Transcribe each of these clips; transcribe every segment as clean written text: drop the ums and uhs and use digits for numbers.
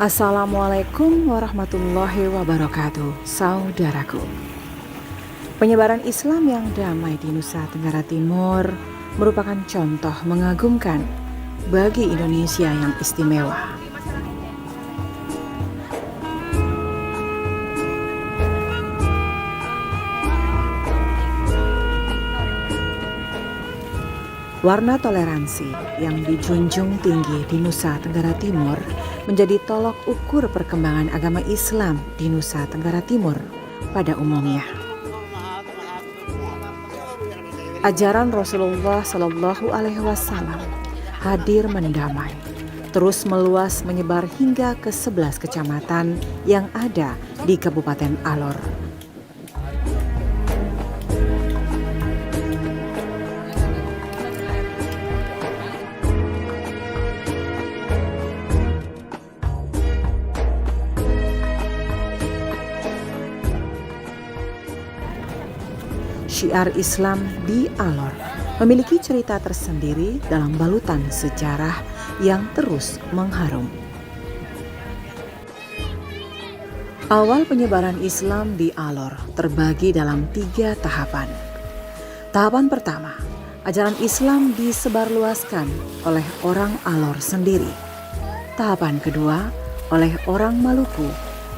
Assalamualaikum warahmatullahi wabarakatuh, saudaraku. Penyebaran Islam yang damai di Nusa Tenggara Timur merupakan contoh mengagumkan bagi Indonesia yang istimewa. Warna toleransi yang dijunjung tinggi di Nusa Tenggara Timur menjadi tolok ukur perkembangan agama Islam di Nusa Tenggara Timur pada umumnya. Ajaran Rasulullah Shallallahu Alaihi Wasallam hadir mendamai, terus meluas menyebar hingga ke 11 kecamatan yang ada di Kabupaten Alor. Syiar Islam di Alor memiliki cerita tersendiri dalam balutan sejarah yang terus mengharum. Awal penyebaran Islam di Alor terbagi dalam 3 tahapan. Tahapan pertama, ajaran Islam disebarluaskan oleh orang Alor sendiri. Tahapan kedua, oleh orang Maluku.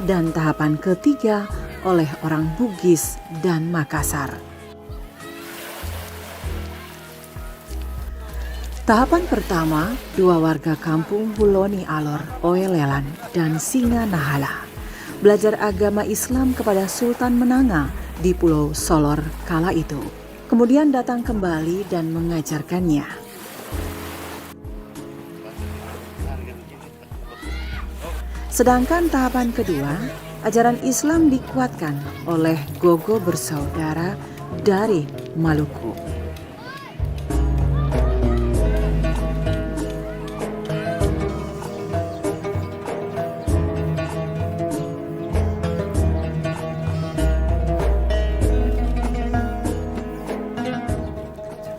Dan tahapan ketiga, oleh orang Bugis dan Makassar. Tahapan pertama, 2 warga kampung Huloni Alor, Oelelan, dan Singa Nahala belajar agama Islam kepada Sultan Menanga di Pulau Solor kala itu. Kemudian datang kembali dan mengajarkannya. Sedangkan tahapan kedua, ajaran Islam dikuatkan oleh Gogo bersaudara dari Maluku.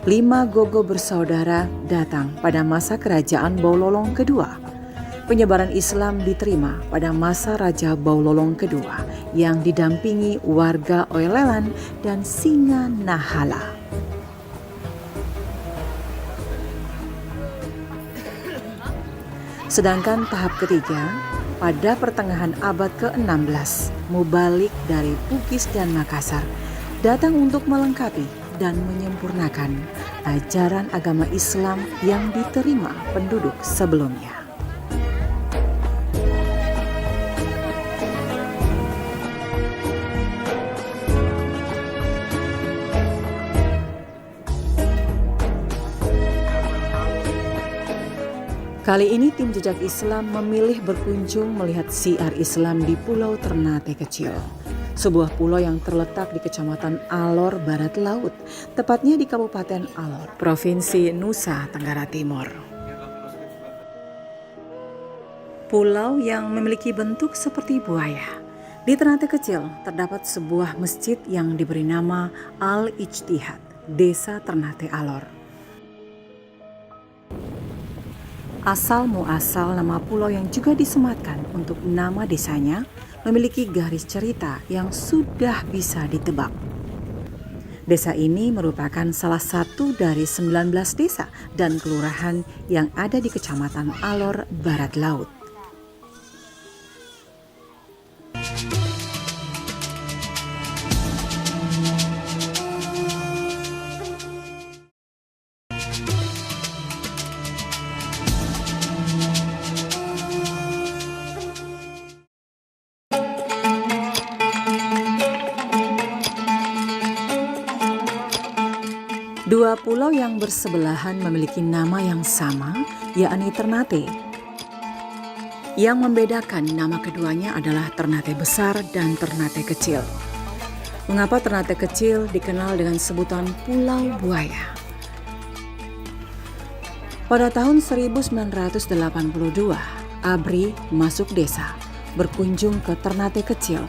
Lima Gogo bersaudara datang pada masa kerajaan Baulolong kedua. Penyebaran Islam diterima pada masa Raja Baulolong kedua yang didampingi warga Oelelan dan Singa Nahala. Sedangkan tahap ketiga, pada pertengahan abad ke-16, Mubalik dari Bugis dan Makassar datang untuk melengkapi dan menyempurnakan ajaran agama Islam yang diterima penduduk sebelumnya. Kali ini tim Jejak Islam memilih berkunjung melihat syiar Islam di Pulau Ternate Kecil. Sebuah pulau yang terletak di Kecamatan Alor Barat Laut, tepatnya di Kabupaten Alor, Provinsi Nusa Tenggara Timur. Pulau yang memiliki bentuk seperti buaya. Di Ternate Kecil terdapat sebuah masjid yang diberi nama Al-Ijtihad, Desa Ternate Alor. Asal muasal nama pulau yang juga disematkan untuk nama desanya memiliki garis cerita yang sudah bisa ditebak. Desa ini merupakan salah satu dari 19 desa dan kelurahan yang ada di Kecamatan Alor Barat Laut. Dua pulau yang bersebelahan memiliki nama yang sama, yakni Ternate. Yang membedakan nama keduanya adalah Ternate Besar dan Ternate Kecil. Mengapa Ternate Kecil dikenal dengan sebutan Pulau Buaya? Pada tahun 1982, ABRI masuk desa, berkunjung ke Ternate Kecil.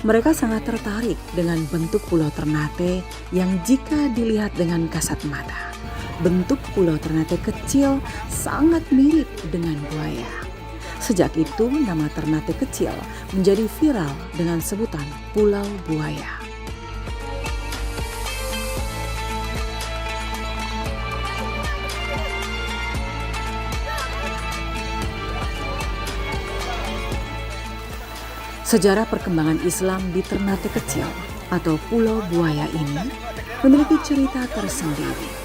Mereka sangat tertarik dengan bentuk Pulau Ternate yang jika dilihat dengan kasat mata, bentuk Pulau Ternate kecil sangat mirip dengan buaya. Sejak itu nama Ternate kecil menjadi viral dengan sebutan Pulau Buaya. Sejarah perkembangan Islam di Ternate kecil atau Pulau Buaya ini memiliki cerita tersendiri.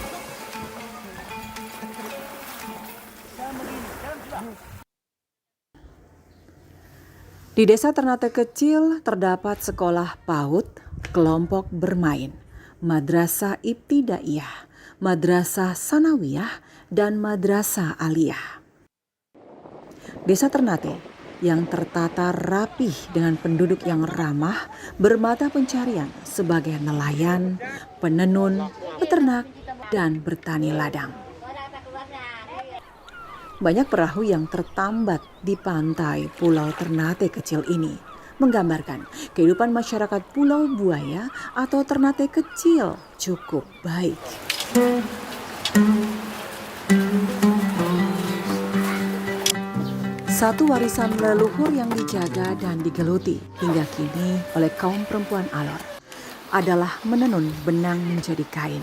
Di desa Ternate kecil terdapat sekolah PAUD, kelompok bermain, madrasah ibtidaiyah, madrasah sanawiyah, dan madrasah aliyah. Desa Ternate yang tertata rapih dengan penduduk yang ramah bermata pencarian sebagai nelayan, penenun, peternak, dan bertani ladang. Banyak perahu yang tertambat di pantai Pulau Ternate kecil ini menggambarkan kehidupan masyarakat Pulau Buaya atau Ternate kecil cukup baik. Satu warisan leluhur yang dijaga dan digeluti hingga kini oleh kaum perempuan Alor adalah menenun benang menjadi kain.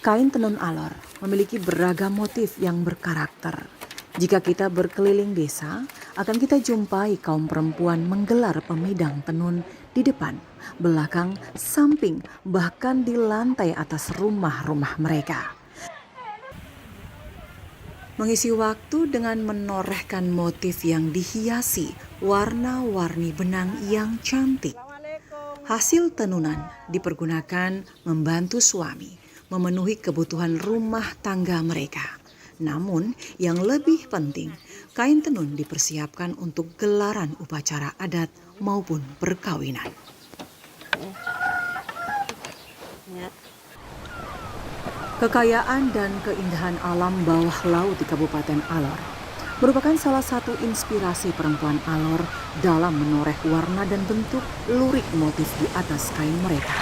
Kain tenun Alor memiliki beragam motif yang berkarakter. Jika kita berkeliling desa, akan kita jumpai kaum perempuan menggelar pemidang tenun di depan, belakang, samping, bahkan di lantai atas rumah-rumah mereka. Mengisi waktu dengan menorehkan motif yang dihiasi warna-warni benang yang cantik. Hasil tenunan dipergunakan membantu suami memenuhi kebutuhan rumah tangga mereka. Namun yang lebih penting, kain tenun dipersiapkan untuk gelaran upacara adat maupun perkawinan. Kekayaan dan keindahan alam bawah laut di Kabupaten Alor merupakan salah satu inspirasi perempuan Alor dalam menoreh warna dan bentuk lurik motif di atas kain mereka.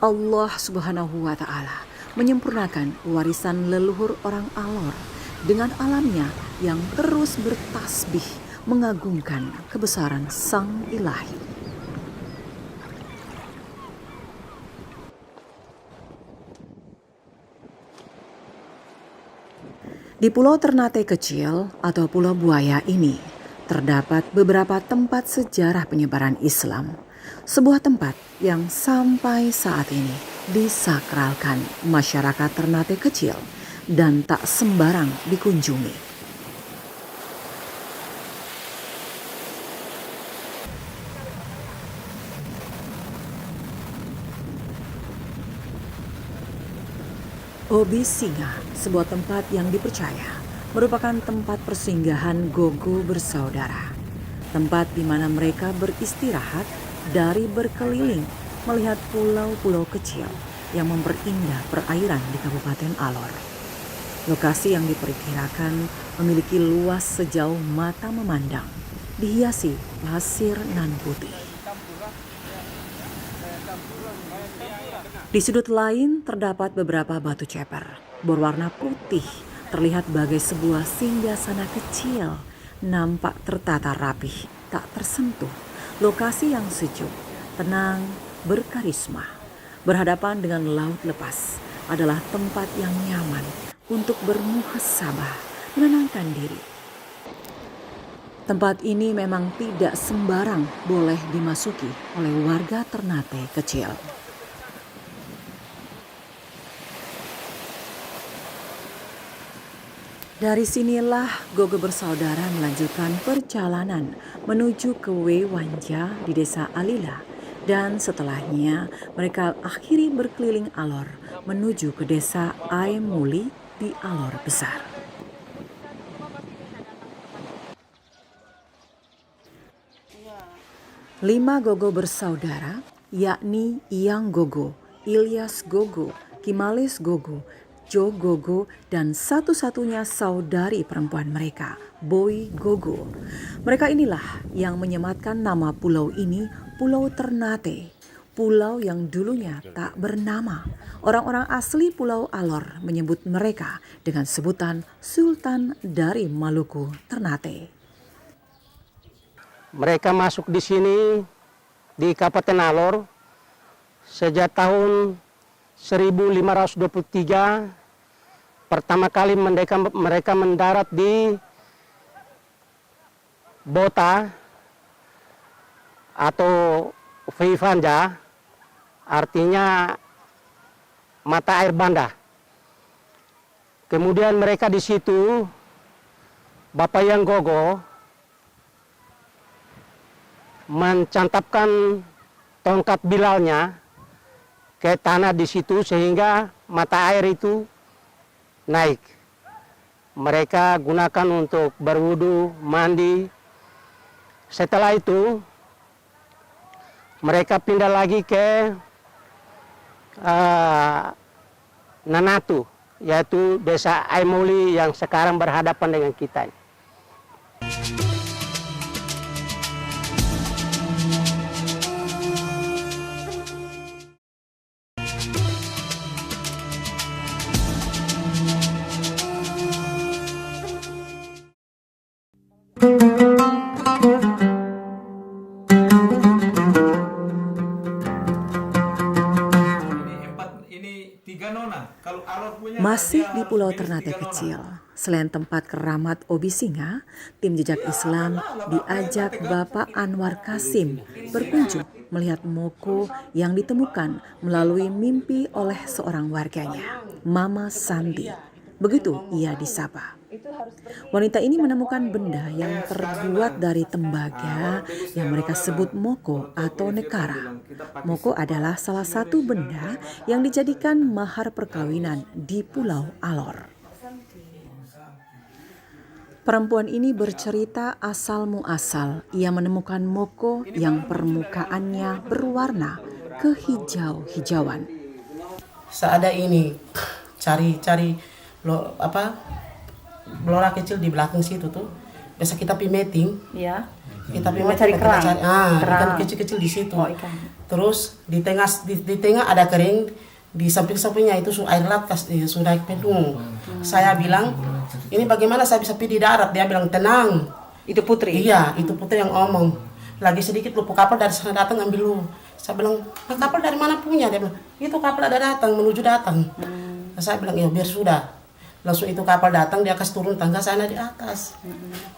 Allah Subhanahu wa Ta'ala menyempurnakan warisan leluhur orang Alor dengan alamnya yang terus bertasbih mengagungkan kebesaran Sang Ilahi. Di Pulau Ternate kecil atau Pulau Buaya ini terdapat beberapa tempat sejarah penyebaran Islam. Sebuah tempat yang sampai saat ini disakralkan masyarakat Ternate kecil dan tak sembarang dikunjungi. Obi Singa, sebuah tempat yang dipercaya merupakan tempat persinggahan Gogo bersaudara. Tempat di mana mereka beristirahat dari berkeliling melihat pulau-pulau kecil yang memperindah perairan di Kabupaten Alor. Lokasi yang diperkirakan memiliki luas sejauh mata memandang, dihiasi pasir nan putih. Di sudut lain terdapat beberapa batu ceper berwarna putih, terlihat bagai sebuah singgasana kecil, nampak tertata rapih, tak tersentuh. Lokasi yang sejuk, tenang, berkarisma, berhadapan dengan laut lepas adalah tempat yang nyaman untuk bermuhasabah, menenangkan diri. Tempat ini memang tidak sembarang boleh dimasuki oleh warga Ternate kecil. Dari sinilah Gogo bersaudara melanjutkan perjalanan menuju ke Wewanja di desa Alila. Dan setelahnya mereka akhiri berkeliling Alor menuju ke desa Aemuli di Alor Besar. Lima Gogo bersaudara, yakni Iyang Gogo, Ilyas Gogo, Kimales Gogo, Jo Gogo, dan satu-satunya saudari perempuan mereka, Boy Gogo. Mereka inilah yang menyematkan nama pulau ini Pulau Ternate. pulau yang dulunya tak bernama. Orang-orang asli Pulau Alor menyebut mereka dengan sebutan Sultan dari Maluku Ternate. Mereka masuk di sini di Kabupaten Alor sejak tahun 1523. Pertama kali mereka mendarat di Bota atau Vivanja, artinya mata air Banda. Kemudian mereka di situ, Bapak Yang Gogo mencantapkan tongkat bilalnya ke tanah di situ sehingga mata air itu naik. Mereka gunakan untuk berwudu, mandi. Setelah itu mereka pindah lagi ke Nanatu, yaitu desa Aimoli yang sekarang berhadapan dengan kita. Masih di Pulau Ternate kecil, selain tempat keramat Obi Singa, tim jejak Islam diajak Bapak Anwar Kasim berkunjung melihat moko yang ditemukan melalui mimpi oleh seorang warganya, Mama Santi. Begitu ia disapa. Wanita ini menemukan benda yang terbuat dari tembaga yang mereka sebut moko atau nekara. Moko adalah salah satu benda yang dijadikan mahar perkawinan di Pulau Alor. Perempuan ini bercerita asal muasal ia menemukan moko yang permukaannya berwarna kehijau-hijauan. Seada ini cari blora kecil di belakang situ tuh. Biasa kita pi meeting. Iya. Kita pi cari kerang. Ikan kecil-kecil di situ. Oh, ikan. Terus di tengah ada kering, di samping-sampingnya itu air laut sudah penuh. Saya bilang, ini bagaimana saya bisa pi di darat? Dia bilang, tenang. Itu Putri? Iya, itu Putri yang ngomong. Lagi sedikit lupa kapal dari sana datang ambil lu. Saya bilang, kapal dari mana punya? Dia bilang, itu kapal ada datang, menuju datang. Saya bilang, ya biar sudah. Langsung itu kapal datang, dia kasih turun tangga sana di atas.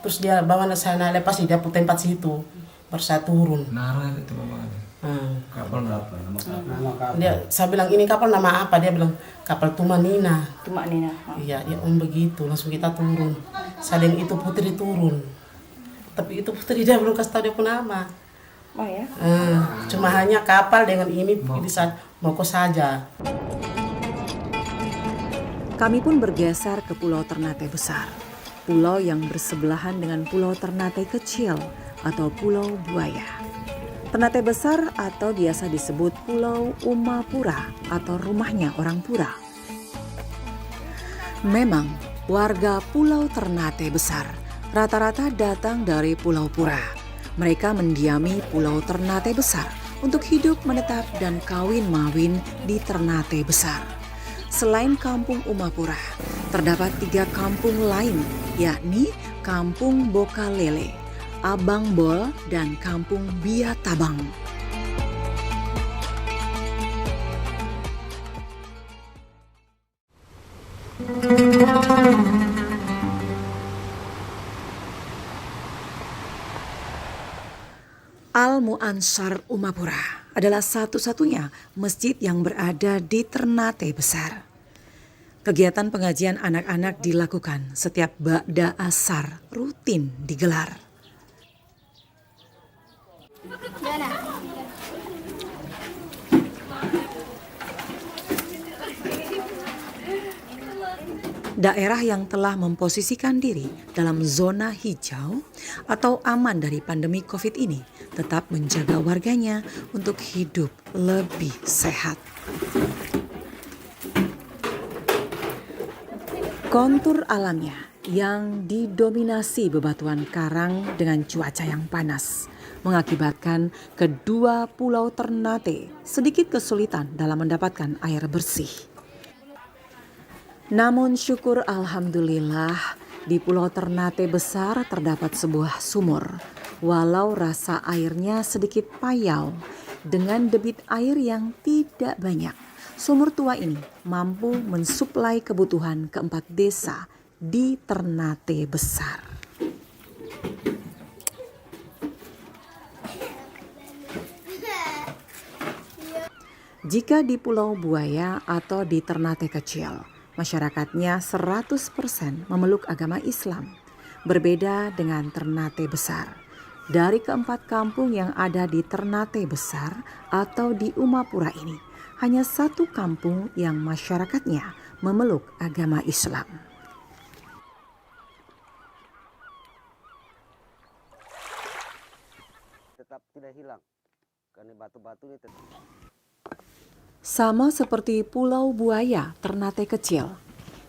Terus dia bawa sana lepas, dia pun tempat situ. Baru saya turun. Itu kapal berapa? Nama kapal. Saya bilang, ini kapal nama apa? Dia bilang, kapal Tumanina. Tumanina. Iya, dia begitu. Langsung kita turun. Sadeng itu Putri turun. Tapi itu Putri dia belum kasih tahu dia pun nama. Oh ya? Cuma hanya kapal dengan ini bisa moko saja. Kami pun bergeser ke Pulau Ternate besar, pulau yang bersebelahan dengan Pulau Ternate kecil atau Pulau Buaya. Ternate besar atau biasa disebut Pulau Umapura atau rumahnya orang Pura. Memang warga Pulau Ternate besar rata-rata datang dari Pulau Pura. Mereka mendiami Pulau Ternate besar untuk hidup menetap dan kawin mawin di Ternate besar. Selain Kampung Umapura, terdapat 3 kampung lain, yakni Kampung Bokalele, Abang Bol, dan Kampung Biatabang. Al-Mu'ansar Umapura adalah satu-satunya masjid yang berada di Ternate besar. Kegiatan pengajian anak-anak dilakukan setiap ba'da asar rutin digelar. Daerah yang telah memposisikan diri dalam zona hijau atau aman dari pandemi COVID ini tetap menjaga warganya untuk hidup lebih sehat. Kontur alamnya yang didominasi bebatuan karang dengan cuaca yang panas mengakibatkan kedua pulau Ternate sedikit kesulitan dalam mendapatkan air bersih. Namun syukur alhamdulillah, di Pulau Ternate besar terdapat sebuah sumur. Walau rasa airnya sedikit payau, dengan debit air yang tidak banyak, sumur tua ini mampu mensuplai kebutuhan keempat desa di Ternate besar. Jika di Pulau Buaya atau di Ternate kecil, masyarakatnya 100% memeluk agama Islam. Berbeda dengan Ternate besar. Dari keempat kampung yang ada di Ternate besar atau di Umapura ini, hanya satu kampung yang masyarakatnya memeluk agama Islam. Tetap tidak hilang karena batu-batu ini tetap. Sama seperti Pulau Buaya, Ternate kecil.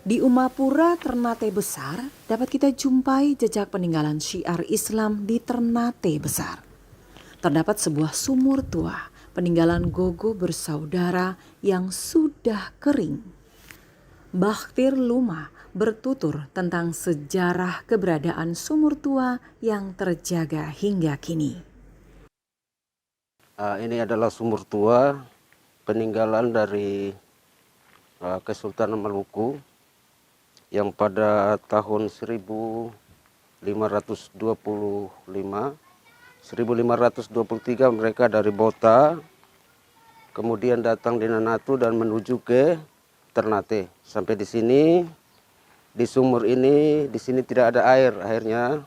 Di Umapura, Ternate besar, dapat kita jumpai jejak peninggalan syiar Islam di Ternate besar. Terdapat sebuah sumur tua, peninggalan Gogo bersaudara yang sudah kering. Bakhtir Luma bertutur tentang sejarah keberadaan sumur tua yang terjaga hingga kini. Ini adalah sumur tua peninggalan dari Kesultanan Maluku yang pada tahun 1523 mereka dari Bota kemudian datang di Nanatu dan menuju ke Ternate. Sampai di sini, di sumur ini, di sini tidak ada air. Akhirnya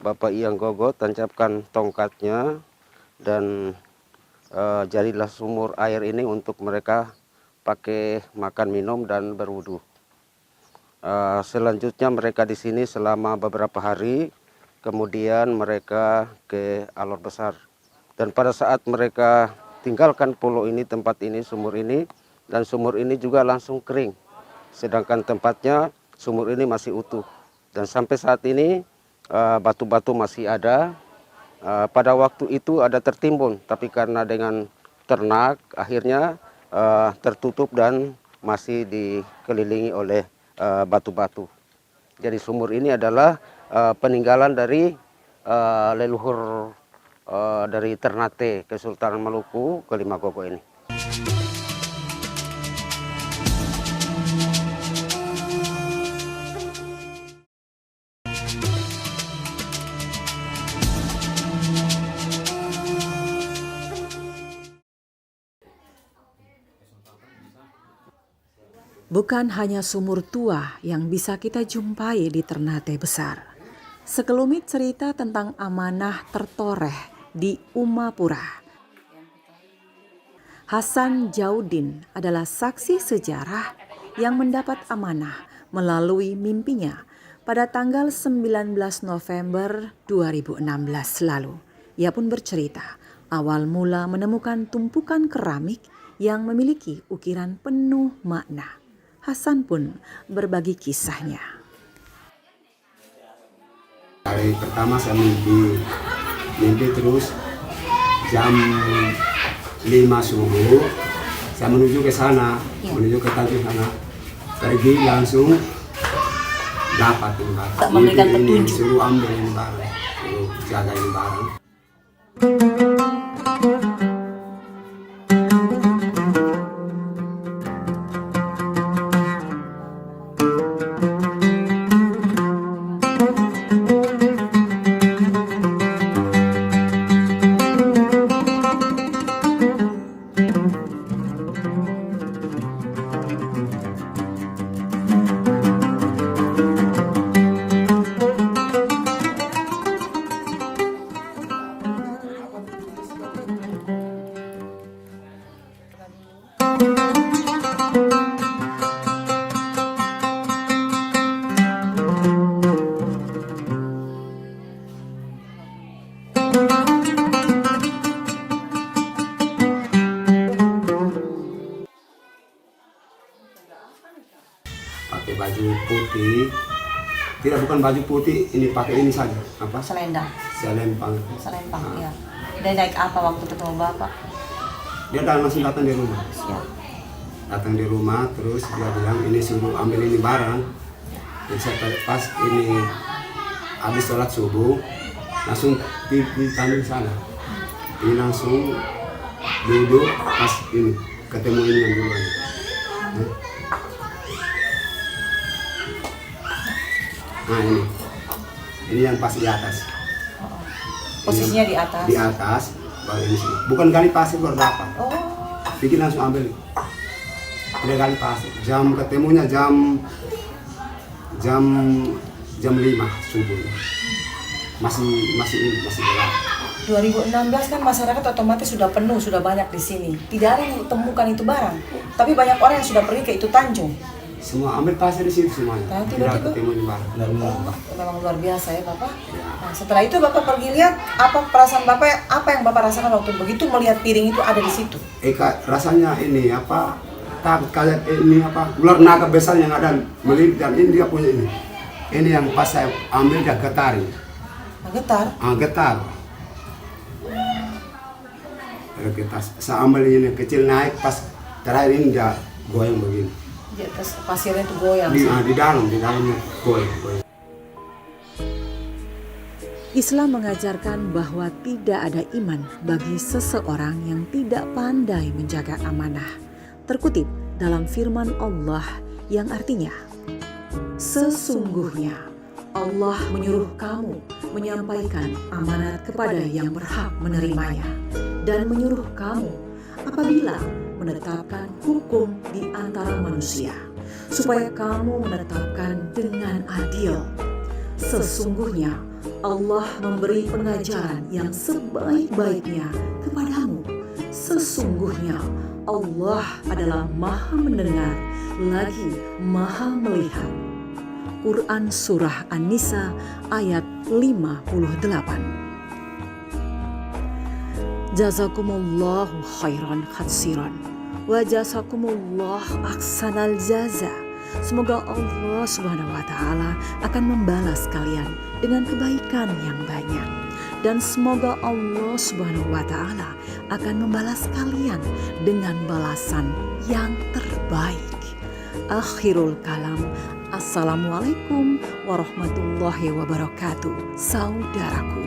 Bapak Iyang Gogo tancapkan tongkatnya dan jadilah sumur air ini untuk mereka pakai makan, minum, dan berwudu. Selanjutnya mereka di sini selama beberapa hari, kemudian mereka ke Alor Besar. Dan pada saat mereka tinggalkan pulau ini, tempat ini, sumur ini, dan sumur ini juga langsung kering. Sedangkan tempatnya, sumur ini masih utuh. Dan sampai saat ini batu-batu masih ada. Pada waktu itu ada tertimbun, tapi karena dengan ternak akhirnya tertutup dan masih dikelilingi oleh batu-batu. Jadi sumur ini adalah peninggalan dari leluhur dari Ternate Kesultanan Maluku kelima Gogo ini. Bukan hanya sumur tua yang bisa kita jumpai di Ternate besar. Sekelumit cerita tentang amanah tertoreh di Umapura. Hasan Jaudin adalah saksi sejarah yang mendapat amanah melalui mimpinya pada tanggal 19 November 2016 lalu. Ia pun bercerita awal mula menemukan tumpukan keramik yang memiliki ukiran penuh makna. Hasan pun berbagi kisahnya. Hari pertama saya mimpi terus jam 5 subuh saya menuju ke sana, menuju ke tangki sana. Pergi langsung dapat ini barang. Memberikan petunjuk. Suruh ambil ini barang, suruh jaga ini barang. Pakai baju putih, tidak bukan baju putih, ini pakai ini saja apa? Selendang. Selempang. Selempang, ya. Dia naik apa waktu ketemu Bapak? Dia langsung datang di rumah. Datang di rumah, terus dia bilang ini suruh ambil ini barang. Jadi saya pas ini habis sholat subuh, langsung ditandu sana. Ini langsung duduk pas ini ketemu ini yang duluan. Nah ini yang pas di atas. Posisinya di atas? Di atas, baru ini sini. Bukan gali pasir baru dapat. Bikin langsung ambil. Udah gali pasir. Jam ketemunya jam 5 subuh. Masih gelap. 2016 kan masyarakat otomatis sudah penuh, sudah banyak di sini. Tidak ada yang temukan itu barang. Tapi banyak orang yang sudah pergi ke itu Tanjung. Semua ambil pasir di situ semuanya. Nah, Tidak tiba-tiba ketemu ini barang. Memang luar biasa ya Bapak. Nah, setelah itu Bapak pergi lihat, apa perasaan Bapak, apa yang Bapak rasakan waktu begitu melihat piring itu ada di situ? Rasanya ini apa? Takut kayak ini apa? Ular naga besar yang ada melipir dan ini dia punya ini. Ini yang pas saya ambil dia getar. Getar? Getar. Kita saya ambil ini kecil naik pas terakhir ini dia goyang begini. Di atas pasirnya itu goyang. Di dalamnya goyang. Islam mengajarkan bahwa tidak ada iman bagi seseorang yang tidak pandai menjaga amanah. Terkutip dalam firman Allah yang artinya, sesungguhnya Allah menyuruh kamu menyampaikan amanat kepada yang berhak menerimanya dan menyuruh kamu apabila menetapkan hukum di antara manusia supaya kamu menetapkan dengan adil. Sesungguhnya Allah memberi pengajaran yang sebaik-baiknya kepadamu. Sesungguhnya Allah adalah Maha Mendengar lagi Maha Melihat. Quran Surah An-Nisa ayat 58. Jazakumullahu khairan khatsiran wa jazakumullah ahsanal jaza. Semoga Allah Subhanahu wa taala akan membalas kalian dengan kebaikan yang banyak, dan semoga Allah Subhanahu wa taala akan membalas kalian dengan balasan yang terbaik. Akhirul kalam. Assalamualaikum warahmatullahi wabarakatuh, saudaraku.